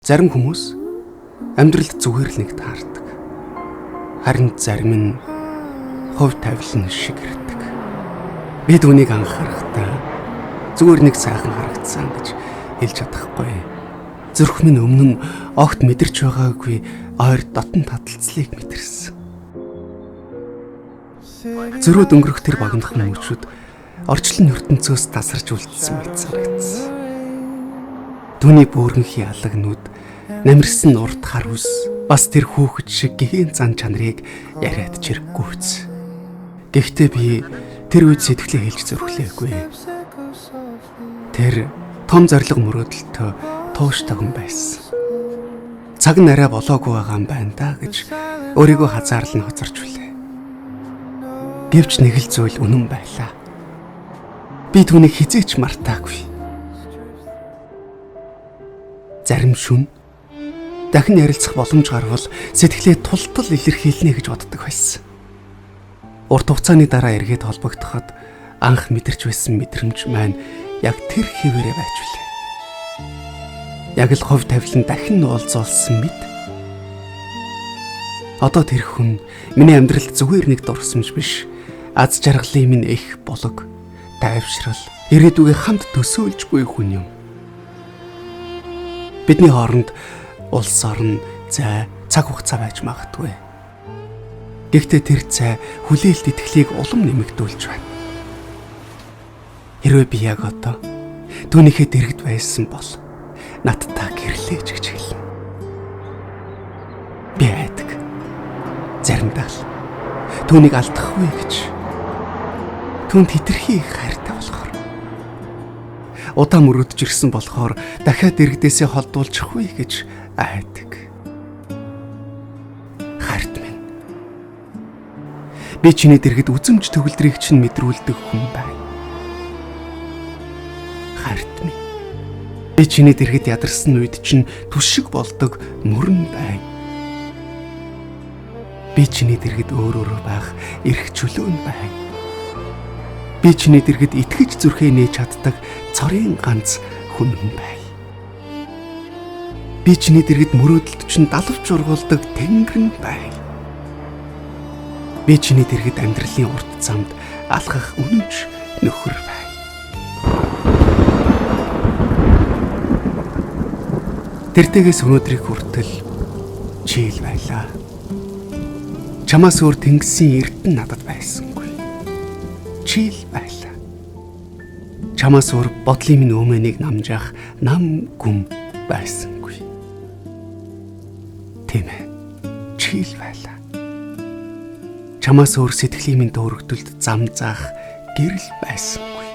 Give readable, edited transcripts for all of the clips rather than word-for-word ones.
Зарим хүмүүс амьдралд зүгээр л нэг таардаг. Харин зарим нь хувь тавилан шиг ирдэг. Би түүнийг анхаарахтаа зүгээр нэг сайхан харагдсан гэж хэлж чадахгүй. Зүрх минь өмнө нь огт мэдэрч байгаагүй ойр дотн таталцлыг мэдэрсэн. Зөрүүд өнгөрөх тэр богинохон мөчүүд орчлон ертөнцөөс тасарч үлдсэн мэт санагдсан. Түүний бөөрөнхий алагнууд, намирсан урд хар ус, бас тэр хүүхэд шиг гэхэн зан чанарыг яриад чирэггүйц. Гэхдээ би тэр үед сэтгэлээ хэлж зөрөхлөөгүй. Тэр том зориг мөрөөдөлтөө тууштай хүн байсан. Цаг нь арай болоогүй байгаа юм байна да гэж өөрийгөө хазаарлан хоцорч үлээ. Гэвч нэг л зүйл үнэн байлаа. Би түүнийг хизээч мартаагүй. Зарим шүн дахин ярилцах боломж гарвал сэтгэлээ тултал илэрхийлнэ гэж боддог байсан. Урт хугацааны дараа эргээд холбогдоход анх мэдэрч байсан мэдрэмж маань яг тэр хിവэрэ байж үлээ. Яг л хувь тавилан дахин уулзуулсан мэд. Одоо тэр хүн миний амьдралд зүгээр нэг дурсамж биш, аз жаргалын минь их болог, тайвшрал, ирээдүгээ хамт төсөөлж буй хүн юм. Бидний хооронд улс орн, зай, цаг хугацаа байж магадгүй. Гэхдээ тэр цай хүлээлт итгэлийг улам нэмэгдүүлж байна. Хэрвээ би яг одоо түүнийхээ дэргэд байсан бол надтай гэрлээж гэж хэлнэ. Би айдаг. Заримдаа л түүнийг алдахгүй гэж. Түүнд хитрхи их хайртай болохоор. Удаан мөрөдөж ирсэн болохоор дахиад дэргэдээсээ холдуулчихгүй гэж айдаг. Хайрт минь. Би чиний дэргэд үзэмж төгөлдрийг чинь мэдрүүлдэг хүн байна. Хайрт минь. Би чиний дэргэд ядарсан үед чинь түшиг болдог мөрөн байна. Би чиний дэргэд өөрөөрөө байх эрх чөлөөн байна. Би чиний дэргэд итгэж зүрхээ нээж чаддаг цорын ганц хүнэн бай. Би чиний дэргэд мөрөөдөлд чинь далавч ургуулдаг тэнгэрэн бай. Би чиний дэргэд амьдралын урт замд алхах үнэнч нөхөр бай. Тэртээс өнөөдрийг хүртэл чи л байлаа. Чамаас өөр тэнгисийн эрдэнэ надад байсангүй. Чи л байлаа. Чамаас өөр бодлын минь өмөнийг намжаах нам гүм байсангүй. Тийм ээ. Чи л байлаа. Чамаас өөр сэтгэлийн минь дөрөгдөлд зам заах гэрэл байсангүй.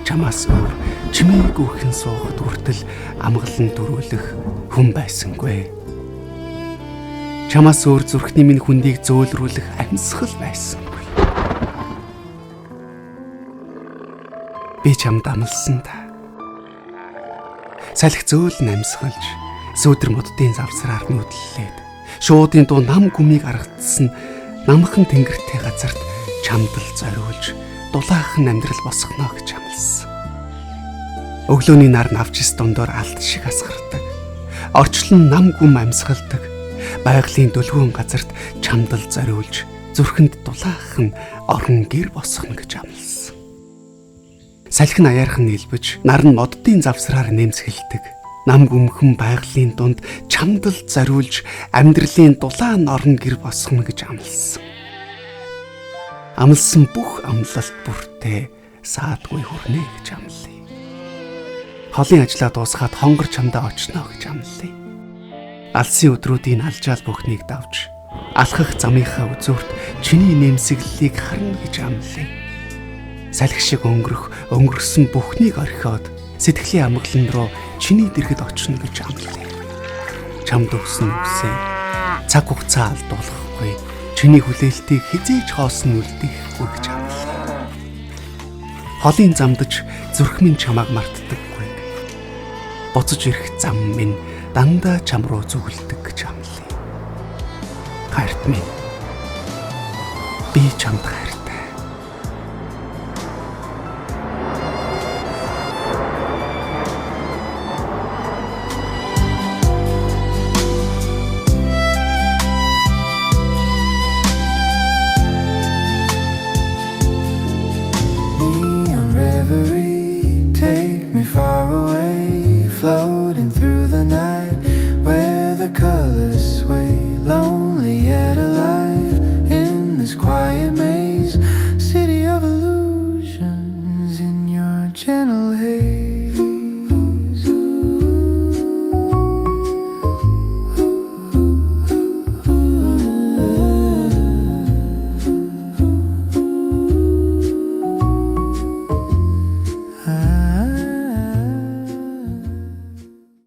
Чамаас өөр чимээг үхэн суухад хүртэл амгалан дөрүүлэх хүн байсангүй. Чамаас өөр зүрхний минь хүндийг зөөлрүүлэх амьсгал байсангүй. Би чамд амласан та. Салхи зөөлн амьсгалж, сүүдэр моддын завсраар нүүдлээд, шуудын дуу нам гүмийг аргадсан намхан тэнгэртэй газарт чамдал зориулж, дулаахан амьдрал босгоно гэж амласан. Өглөөний нар навчис дундор алт шиг асгардаг. Орчлон нам гүм амьсгалдаг. Байгалийн дөлгөөн газарт чамдал зориулж, зүрхэнд дулаахан орон гэр босгоно гэж амласан. Салхи нь аяархан нийлбэж, нар нь моддын завсраар нэмсгэлдэг. Нам гүмхэн байгалийн дунд чамдал зориулж, амьдралын дулаан орон гэр босгоно гэж амласан. Амлсан бүх амлалт бүртээ саадгүй хүрнэ гэж амлая. Холын ажлаа дуусгаад хонгор чамдаа очно гэж амлая. Алсын өдрүүдийн алжаал бүхнийг давж, алхах замынхаа үзүүрт чиний нэмсэглэлийг харна гэж амлая. Салхи шиг өнгөрсөн бүхнийг орхиод сэтгэлийн амгалан руу чиний дэргэд очно гэж амлая. Чамд өгсөн үсээ цаг хугацаа алдуулахгүй, чиний хүлээлтийг хизээж хоосон үлдээхгүй гэж амлая. Холын замдаж зүрх минь чамааг мартдаггүй. Буцаж ирэх зам минь дандаа чам руу зүгэлдэг гэж амлая. Хайрт минь. Би чамд хайр.